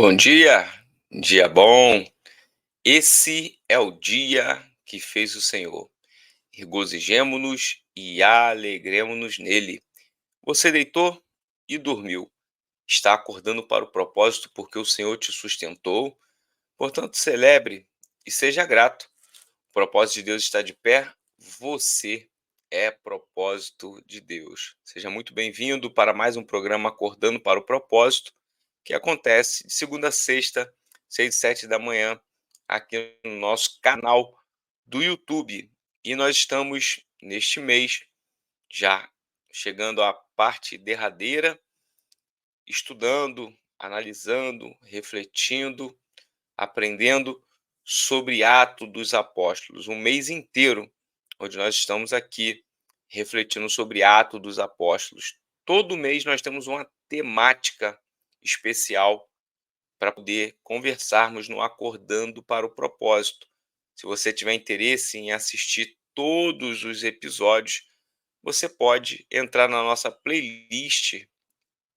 Bom dia bom. Esse é o dia que fez o Senhor. Regozijemo-nos e alegremo-nos nele. Você deitou e dormiu. Está acordando para o propósito porque o Senhor te sustentou. Portanto, celebre e seja grato. O propósito de Deus está de pé. Você é propósito de Deus. Seja muito bem-vindo para mais um programa Acordando para o Propósito, que acontece de segunda a sexta, 6 e 7 da manhã, aqui no nosso canal do YouTube. E nós estamos, neste mês, já chegando à parte derradeira, estudando, analisando, refletindo, aprendendo sobre Atos dos Apóstolos. Um mês inteiro, onde nós estamos aqui refletindo sobre Atos dos Apóstolos. Todo mês nós temos uma temática especial para poder conversarmos no Acordando para o Propósito. Se você tiver interesse em assistir todos os episódios, você pode entrar na nossa playlist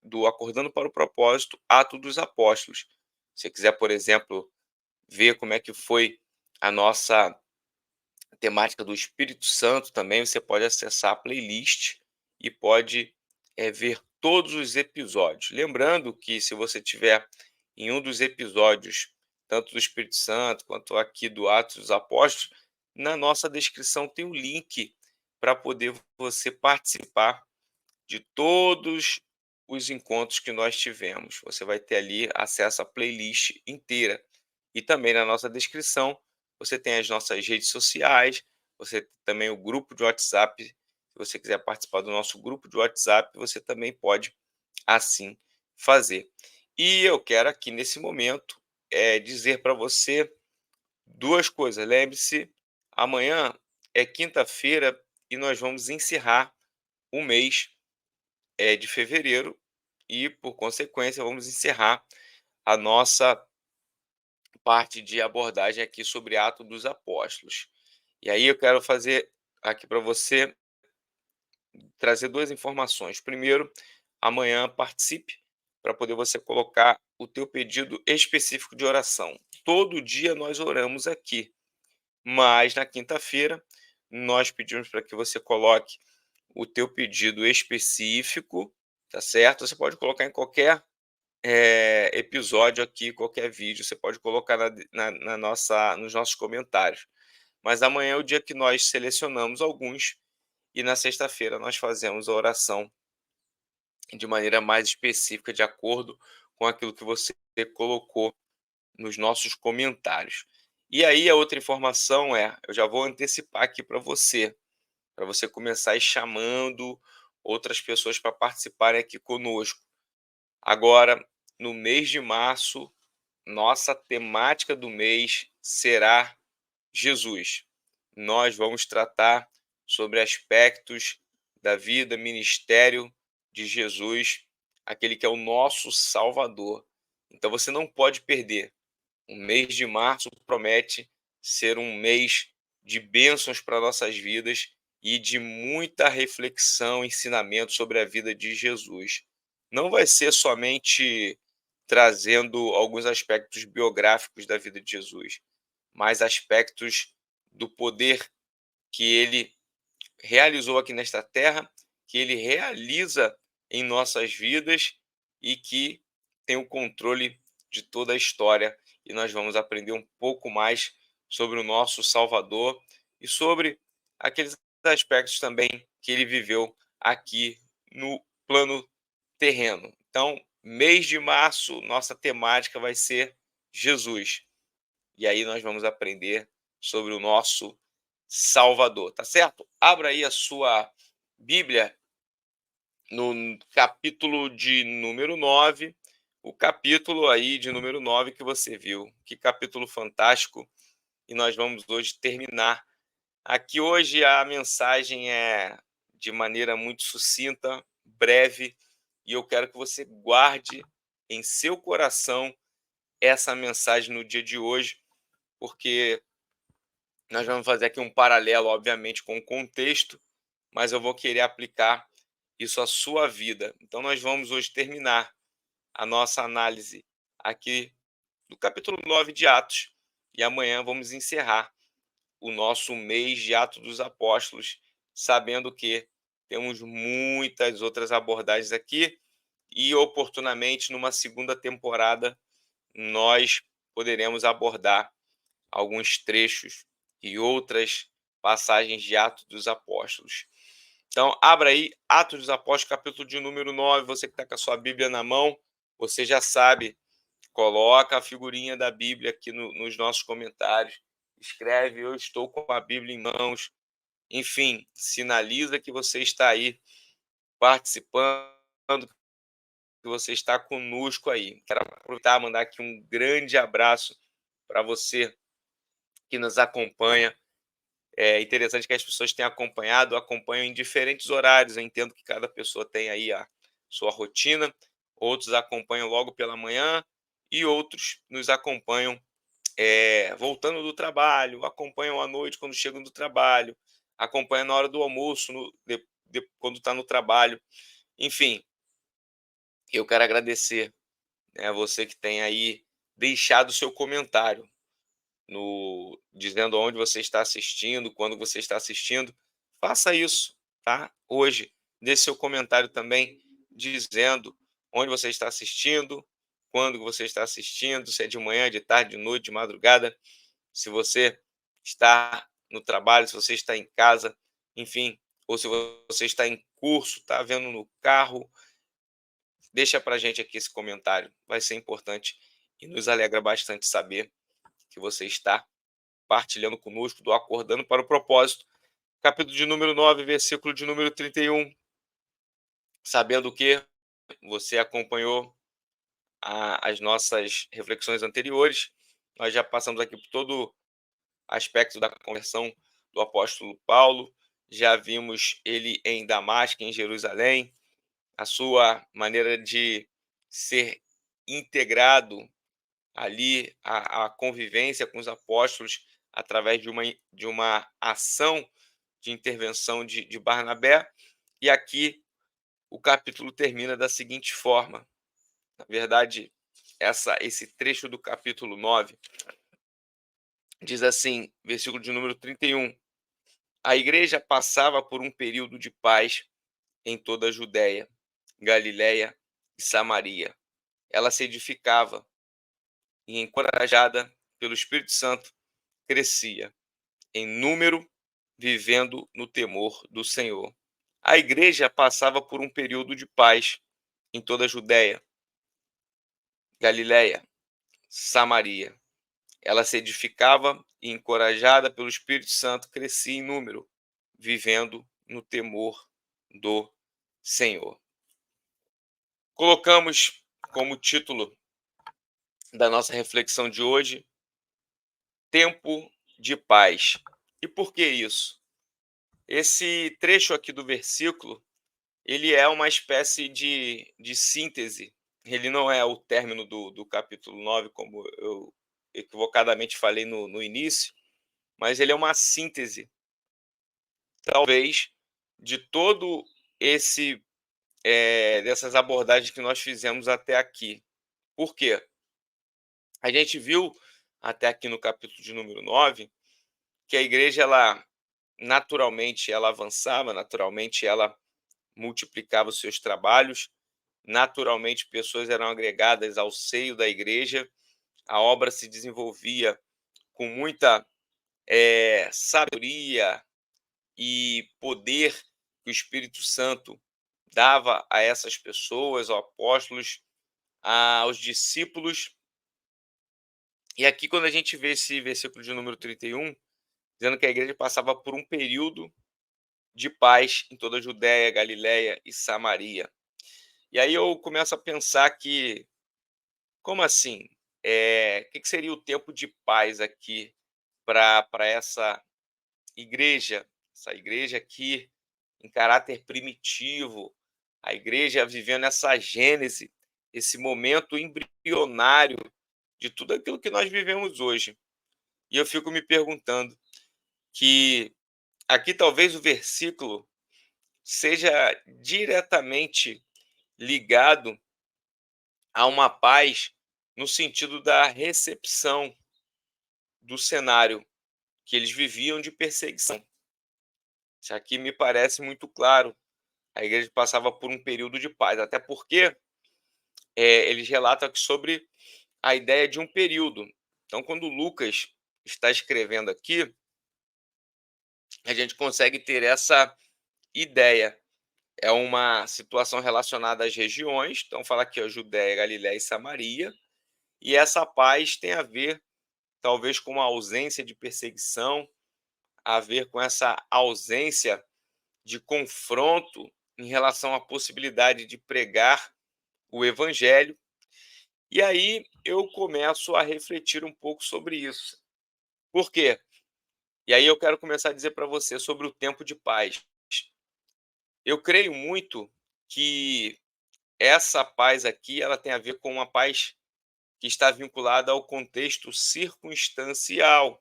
do Acordando para o Propósito, Atos dos Apóstolos. Se você quiser, por exemplo, ver como é que foi a nossa temática do Espírito Santo também, você pode acessar a playlist e pode ver todos os episódios. Lembrando que se você tiver em um dos episódios, tanto do Espírito Santo quanto aqui do Atos dos Apóstolos, na nossa descrição tem um link para poder você participar de todos os encontros que nós tivemos. Você vai ter ali acesso à playlist inteira. E também na nossa descrição, você tem as nossas redes sociais, você tem também o grupo de WhatsApp. Se você quiser participar do nosso grupo de WhatsApp, você também pode assim fazer. E eu quero aqui nesse momento dizer para você duas coisas. Lembre-se, amanhã é quinta-feira e nós vamos encerrar o mês de fevereiro e, por consequência, vamos encerrar a nossa parte de abordagem aqui sobre Atos dos Apóstolos. E aí eu quero fazer aqui para você trazer duas informações. Primeiro, amanhã participe para poder você colocar o teu pedido específico de oração. Todo dia nós oramos aqui, mas na quinta-feira nós pedimos para que você coloque o teu pedido específico, tá certo? Você pode colocar em qualquer episódio aqui, qualquer vídeo, você pode colocar nos nossos comentários. Mas amanhã é o dia que nós selecionamos alguns e na sexta-feira nós fazemos a oração de maneira mais específica, de acordo com aquilo que você colocou nos nossos comentários. E aí a outra informação eu já vou antecipar aqui para você começar a ir chamando outras pessoas para participarem aqui conosco. Agora, no mês de março, nossa temática do mês será Jesus. Nós vamos tratar sobre aspectos da vida, ministério de Jesus, aquele que é o nosso Salvador. Então você não pode perder. O mês de março promete ser um mês de bênçãos para nossas vidas e de muita reflexão, ensinamento sobre a vida de Jesus. Não vai ser somente trazendo alguns aspectos biográficos da vida de Jesus, mas aspectos do poder que ele realizou aqui nesta terra, que ele realiza em nossas vidas e que tem o controle de toda a história. E nós vamos aprender um pouco mais sobre o nosso Salvador e sobre aqueles aspectos também que ele viveu aqui no plano terreno. Então, mês de março, nossa temática vai ser Jesus. E aí nós vamos aprender sobre o nosso Salvador, tá certo? Abra aí a sua Bíblia no capítulo de número 9, o capítulo aí de número 9 que você viu. Que capítulo fantástico! E nós vamos hoje terminar. Aqui hoje a mensagem é de maneira muito sucinta, breve, e eu quero que você guarde em seu coração essa mensagem no dia de hoje, porque nós vamos fazer aqui um paralelo, obviamente, com o contexto, mas eu vou querer aplicar isso à sua vida. Então, nós vamos hoje terminar a nossa análise aqui do capítulo 9 de Atos. E amanhã vamos encerrar o nosso mês de Atos dos Apóstolos, sabendo que temos muitas outras abordagens aqui e oportunamente numa segunda temporada nós poderemos abordar alguns trechos e outras passagens de Atos dos Apóstolos. Então, abra aí Atos dos Apóstolos, capítulo de número 9. Você que está com a sua Bíblia na mão, você já sabe, coloca a figurinha da Bíblia aqui nos nossos comentários. Escreve, eu estou com a Bíblia em mãos. Enfim, sinaliza que você está aí participando, que você está conosco aí. Quero aproveitar e mandar aqui um grande abraço para você que nos acompanha. É interessante que as pessoas têm acompanham em diferentes horários. Eu entendo que cada pessoa tem aí a sua rotina. Outros acompanham logo pela manhã e outros nos acompanham voltando do trabalho, acompanham à noite quando chegam do trabalho, acompanham na hora do almoço, quando está no trabalho. Enfim, eu quero agradecer, né, a você que tem aí deixado o seu comentário dizendo onde você está assistindo, quando você está assistindo. Faça isso, tá? Hoje, deixe seu comentário também dizendo onde você está assistindo, quando você está assistindo, se é de manhã, de tarde, de noite, de madrugada, se você está no trabalho, se você está em casa, enfim, ou se você está em curso, está vendo no carro, deixa pra gente aqui esse comentário, vai ser importante e nos alegra bastante saber que você está partilhando conosco do Acordando para o Propósito, capítulo de número 9, versículo de número 31. Sabendo que você acompanhou as nossas reflexões anteriores, nós já passamos aqui por todo aspecto da conversão do apóstolo Paulo, já vimos ele em Damasco, em Jerusalém, a sua maneira de ser integrado ali a convivência com os apóstolos através de uma ação de intervenção de Barnabé. E aqui o capítulo termina da seguinte forma. Na verdade, esse trecho do capítulo 9 diz assim, versículo de número 31. A igreja passava por um período de paz em toda a Judéia, Galiléia e Samaria. Ela se edificava e, encorajada pelo Espírito Santo, crescia em número, vivendo no temor do Senhor. A igreja passava por um período de paz em toda a Judéia, Galiléia, Samaria. Ela se edificava e, encorajada pelo Espírito Santo, crescia em número, vivendo no temor do Senhor. Colocamos como título da nossa reflexão de hoje, Tempo de Paz. E por que isso? Esse trecho aqui do versículo, ele é uma espécie de síntese. Ele não é o término do capítulo 9, como eu equivocadamente falei no início, mas ele é uma síntese, talvez, de todo esse dessas abordagens que nós fizemos até aqui. Por quê? A gente viu até aqui no capítulo de número 9 que a igreja, ela naturalmente ela avançava, naturalmente ela multiplicava os seus trabalhos, naturalmente pessoas eram agregadas ao seio da igreja, a obra se desenvolvia com muita sabedoria e poder que o Espírito Santo dava a essas pessoas, aos apóstolos, aos discípulos. E aqui, quando a gente vê esse versículo de número 31, dizendo que a igreja passava por um período de paz em toda a Judéia, Galiléia e Samaria. E aí eu começo a pensar que, como assim? Que seria o tempo de paz aqui para essa igreja aqui em caráter primitivo, a igreja vivendo essa gênese, esse momento embrionário de tudo aquilo que nós vivemos hoje. E eu fico me perguntando que aqui talvez o versículo seja diretamente ligado a uma paz no sentido da recepção do cenário que eles viviam de perseguição. Isso aqui me parece muito claro. A igreja passava por um período de paz, até porque eles relatam aqui sobre a ideia de um período. Então, quando Lucas está escrevendo aqui, a gente consegue ter essa ideia. É uma situação relacionada às regiões, então fala aqui, ó, Judéia, Galiléia e Samaria, e essa paz tem a ver, talvez, com a ausência de perseguição, a ver com essa ausência de confronto em relação à possibilidade de pregar o evangelho. E aí eu começo a refletir um pouco sobre isso. Por quê? E aí eu quero começar a dizer para você sobre o tempo de paz. Eu creio muito que essa paz aqui, ela tem a ver com uma paz que está vinculada ao contexto circunstancial.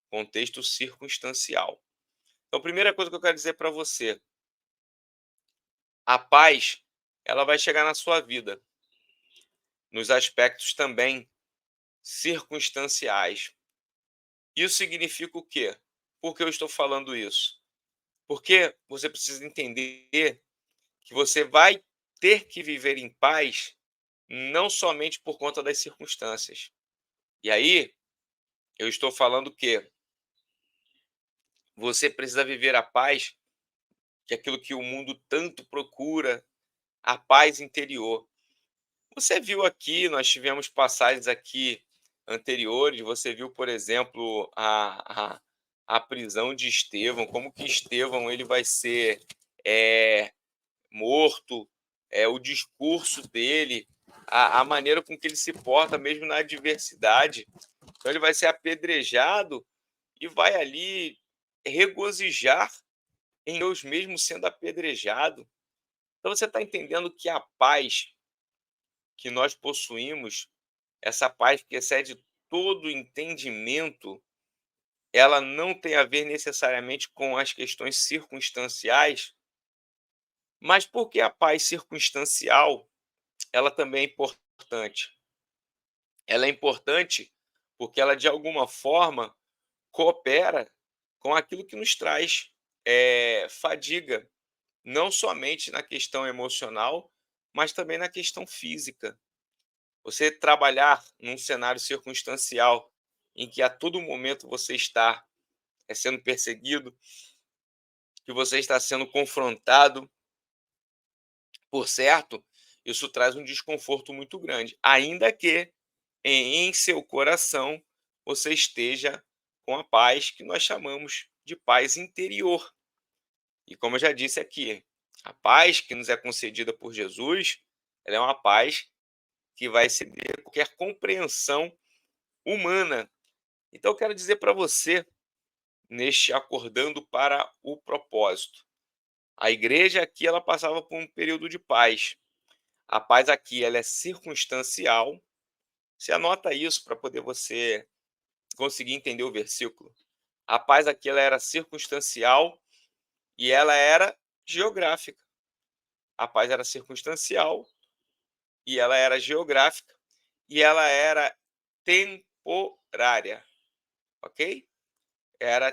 Contexto circunstancial. Então, a primeira coisa que eu quero dizer para você, a paz, ela vai chegar na sua vida, nos aspectos também circunstanciais. Isso significa o quê? Por que eu estou falando isso? Porque você precisa entender que você vai ter que viver em paz não somente por conta das circunstâncias. E aí, eu estou falando que você precisa viver a paz, que é aquilo que o mundo tanto procura, a paz interior. Você viu aqui, nós tivemos passagens aqui anteriores, você viu, por exemplo, a prisão de Estevão, como que Estevão ele vai ser eh, morto, o discurso dele, a maneira com que ele se porta mesmo na adversidade. Então ele vai ser apedrejado e vai ali regozijar em Deus mesmo sendo apedrejado. Então você está entendendo que a paz que nós possuímos, essa paz que excede todo entendimento, ela não tem a ver necessariamente com as questões circunstanciais, mas porque a paz circunstancial, ela também é importante. Ela é importante porque ela, de alguma forma, coopera com aquilo que nos traz fadiga, não somente na questão emocional, mas também na questão física. Você trabalhar num cenário circunstancial em que a todo momento você está sendo perseguido, que você está sendo confrontado, por certo, isso traz um desconforto muito grande, ainda que em seu coração você esteja com a paz que nós chamamos de paz interior. E como eu já disse aqui, a paz que nos é concedida por Jesus, ela é uma paz que vai exceder qualquer compreensão humana. Então eu quero dizer para você, neste acordando para o propósito, a igreja aqui ela passava por um período de paz. A paz aqui ela é circunstancial. Você anota isso para poder você conseguir entender o versículo. A paz aqui ela era circunstancial e ela era geográfica. A paz era circunstancial e ela era geográfica e ela era temporária, ok?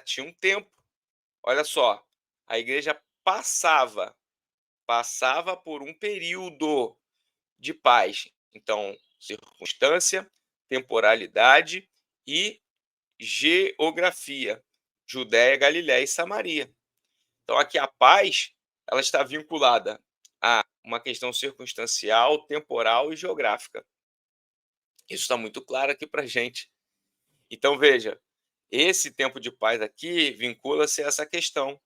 Tinha um tempo. Olha só, a igreja passava por um período de paz. Então, circunstância, temporalidade e geografia. Judéia, Galiléia e Samaria. Então, aqui a paz, ela está vinculada a uma questão circunstancial, temporal e geográfica. Isso está muito claro aqui para a gente. Então, veja, esse tempo de paz aqui vincula-se a essa questão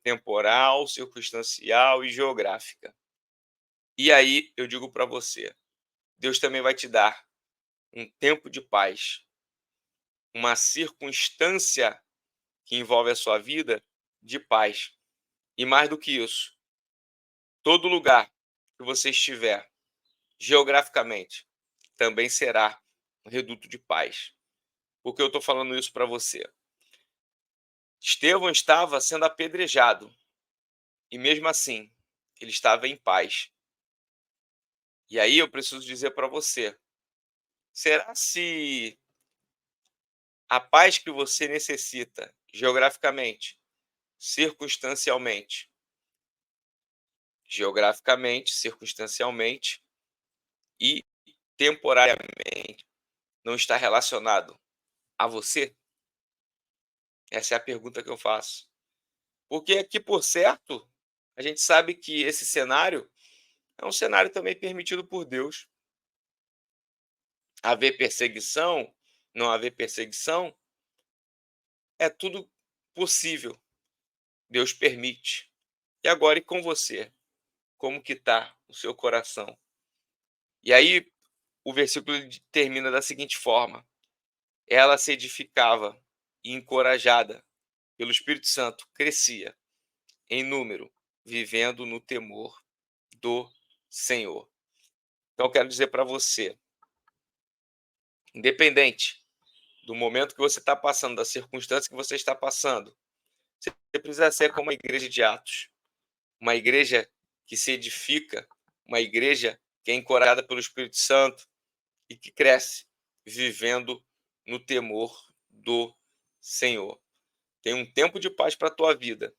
temporal, circunstancial e geográfica. E aí eu digo para você, Deus também vai te dar um tempo de paz, uma circunstância que envolve a sua vida de paz. E mais do que isso, todo lugar que você estiver, geograficamente, também será um reduto de paz. Por que eu estou falando isso para você? Estevão estava sendo apedrejado e mesmo assim ele estava em paz. E aí eu preciso dizer para você, Será se a paz que você necessita geograficamente, circunstancialmente, circunstancialmente e temporariamente não está relacionado a você? Essa é a pergunta que eu faço. Porque aqui, por certo, a gente sabe que esse cenário é um cenário também permitido por Deus. Haver perseguição, não haver perseguição, é tudo possível. Deus permite. E agora e com você? Como que está o seu coração? E aí o versículo termina da seguinte forma: ela se edificava e encorajada pelo Espírito Santo, crescia em número, vivendo no temor do Senhor. Então eu quero dizer para você, independente do momento que você está passando, da circunstância que você está passando, você precisa ser como a igreja de Atos, uma igreja que se edifica, uma igreja que é encorajada pelo Espírito Santo e que cresce vivendo no temor do Senhor. Tem um tempo de paz para a tua vida.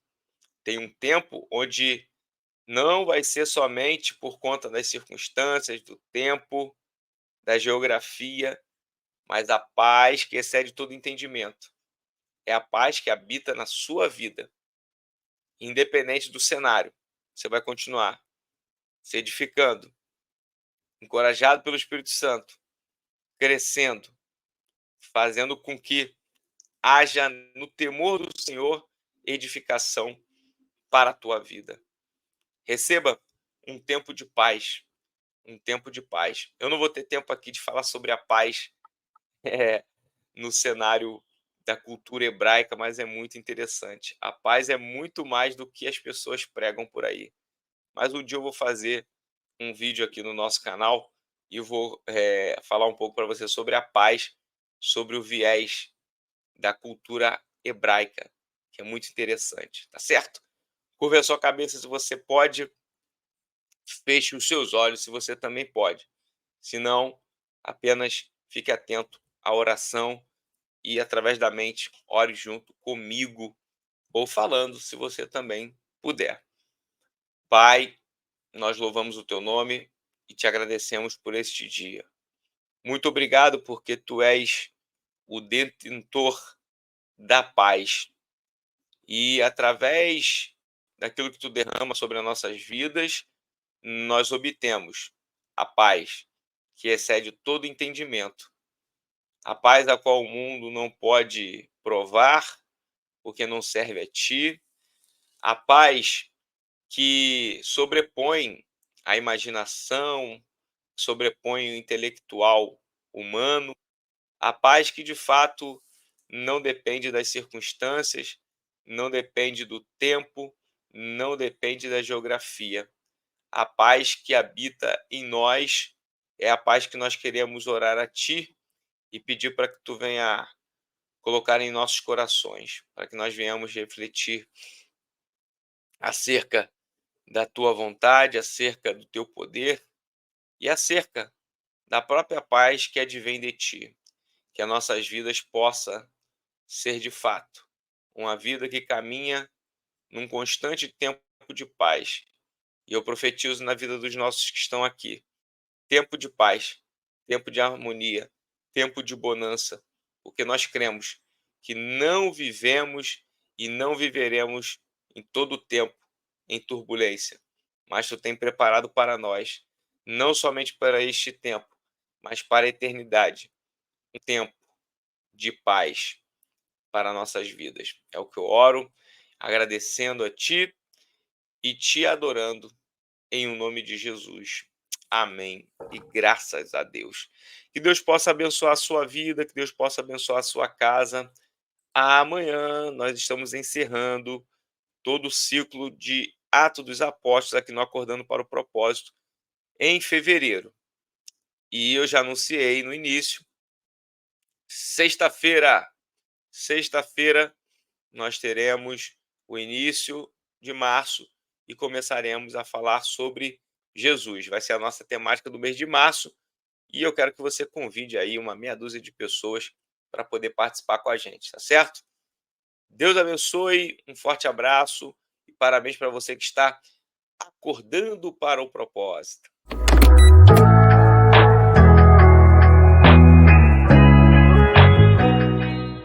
Tem um tempo onde não vai ser somente por conta das circunstâncias, do tempo, da geografia, mas a paz que excede todo entendimento. É a paz que habita na sua vida, independente do cenário. Você vai continuar se edificando, encorajado pelo Espírito Santo, crescendo, fazendo com que haja no temor do Senhor edificação para a tua vida. Receba um tempo de paz, um tempo de paz. Eu não vou ter tempo aqui de falar sobre a paz no cenário da cultura hebraica, mas é muito interessante. A paz é muito mais do que as pessoas pregam por aí. Mas um dia eu vou fazer um vídeo aqui no nosso canal e vou falar um pouco para você sobre a paz, sobre o viés da cultura hebraica, que é muito interessante, tá certo? Curva a sua cabeça se você pode, feche os seus olhos se você também pode. Se não, apenas fique atento à oração e, através da mente, ore junto comigo ou falando, se você também puder. Pai, nós louvamos o teu nome e te agradecemos por este dia. Muito obrigado porque tu és o detentor da paz e, através daquilo que tu derrama sobre as nossas vidas, nós obtemos a paz que excede todo entendimento, a paz a qual o mundo não pode provar, porque não serve a ti, a paz que sobrepõe a imaginação, sobrepõe o intelectual humano, a paz que de fato não depende das circunstâncias, não depende do tempo, não depende da geografia. A paz que habita em nós é a paz que nós queremos orar a ti e pedir para que tu venha colocar em nossos corações, para que nós venhamos refletir acerca da tua vontade, acerca do teu poder e acerca da própria paz que advém de ti. Que as nossas vidas possa ser de fato uma vida que caminha num constante tempo de paz. E eu profetizo na vida dos nossos que estão aqui, tempo de paz, tempo de harmonia, tempo de bonança, porque nós cremos que não vivemos e não viveremos em todo o tempo em turbulência, mas tu tem preparado para nós, não somente para este tempo, mas para a eternidade, um tempo de paz para nossas vidas. É o que eu oro, agradecendo a ti e te adorando em o nome de Jesus. Amém. E graças a Deus. Que Deus possa abençoar a sua vida, que Deus possa abençoar a sua casa. Amanhã nós estamos encerrando todo o ciclo de Atos dos Apóstolos aqui no Acordando para o Propósito em fevereiro. E eu já anunciei no início, sexta-feira, sexta-feira nós teremos o início de março e começaremos a falar sobre Jesus. Vai ser a nossa temática do mês de março e eu quero que você convide aí uma meia dúzia de pessoas para poder participar com a gente, tá certo? Deus abençoe, um forte abraço e parabéns para você que está acordando para o propósito.